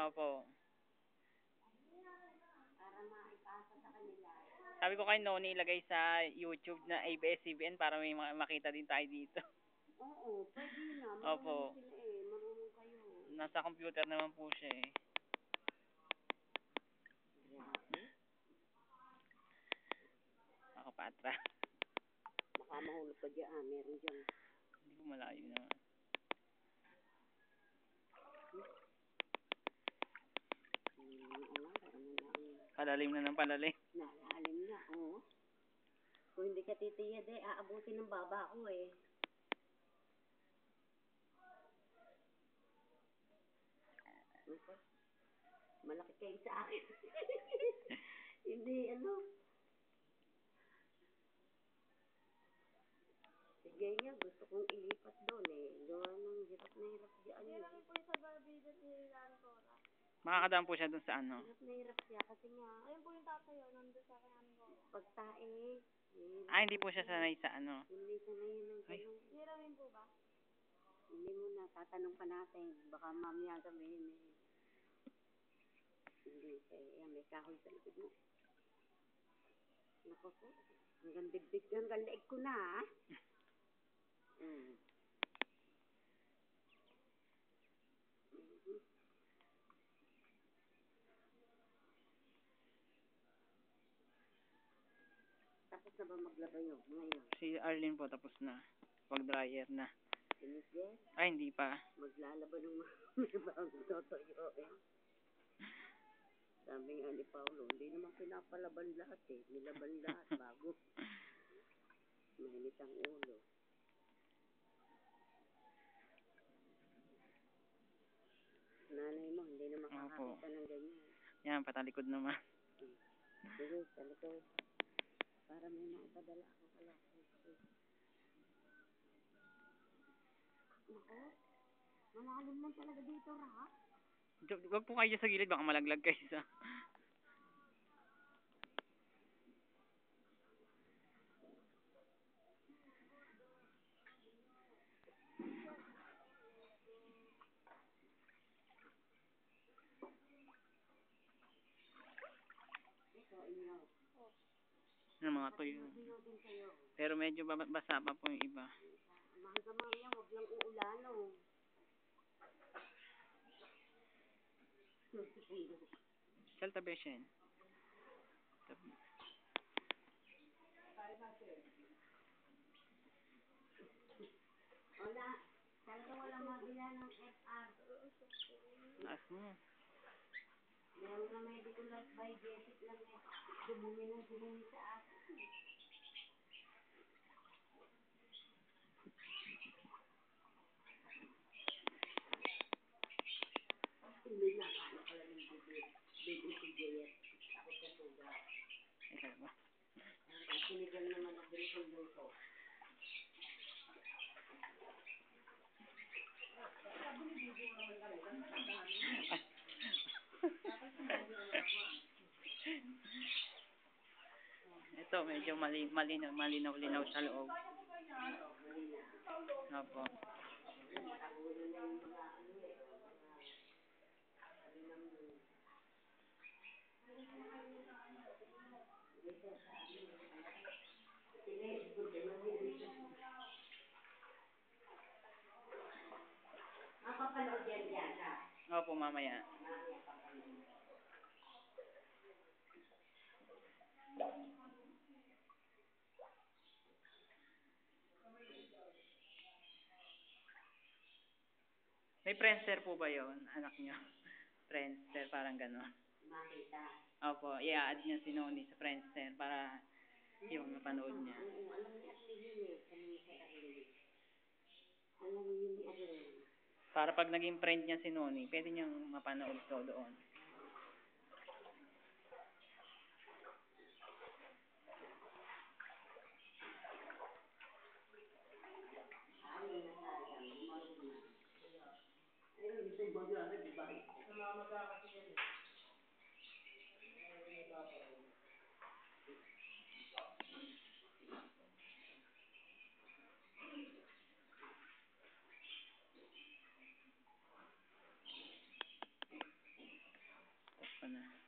Opo. Para maipasa sa kanila. Sabi ko kay Noni ilagay sa YouTube na ABS-CBN para may makita din tayo dito. Oo, pwede na. Opo. Marunong sila eh. Marunong kayo. Nasa computer naman po siya eh. Ako pa atra. Baka mahulog ka dyan. Meron dyan. Hindi ko malayo naman. Palalim na ng palalim. Nalalim na, oo. Kung hindi ka titiyad eh, aabutin ng baba ko eh. Okay. Malaki kayo sa akin. Hindi, ano. Sige nga, gusto kong ilipat doon eh. Gawa ng hirap na hirap dyan. Hirap po yung sa barbida ni Lantora. Makakadaan po siya dun sa ano. Hirap na hirap siya kasi nga. Ayun po yung tatayo, nandun sa kay Angora. Pagtae. Ah, hindi po siya sanay sa ano. Hindi sanay yun ng ganun. Hiramin po ba? Hindi mo na, tatanong pa natin. Baka mamaya sabihin eh. Hindi, kaya may kahoy sa likod mo. Naku po. Hanggang dibdig, hanggang leeg ko na ah. Tapos na ba maglaba yun ngayon? Si Arlene po tapos na. Pag dryer na. Sinis din? Ay, hindi pa. Maglalaba ng mga bagong totoyo eh. Sabi nga ni Paulo, hindi naman pinapalaban lahat eh. Nilaban lahat bago. Mainit ang ulo. Nanay mo, hindi na makakakita ng ganyan. Yan, patalikod naman. Sige, talikod. Para may maipadala ako pala. Nako, malalim lang talaga dito, Ra. Huwag po kayo sa gilid, baka malaglag kayo sa... ng mga tuyo. Pero medyo basa pa po yung iba. Hanggang mamaya, wag lang uulan, oh. Salta besyen. Wala. Talaga walang mabila ng FR. Taas mo. Meron na medical life by Jessic lang eh. Dumumi ng dumumi sa akin. Hindi na kaya pala ng baby si Jayet. Ako sa suga. Ikaw ba? Ang sinigang naman ang luto. Ito, medyo malinaw sa loob. Opo. Mapapanood yan dyan, ha? Opo, mamaya. May Friendster po ba yon, anak nyo? Friendster, parang gano'n. Makita. Opo, i-add niya si Noni sa Friendster para yung mapanood niya. Alam niya at lihin eh. Alam niya ni Arlene. Para pag naging friend niya si Noni, pwede niyang mapanood to doon. na.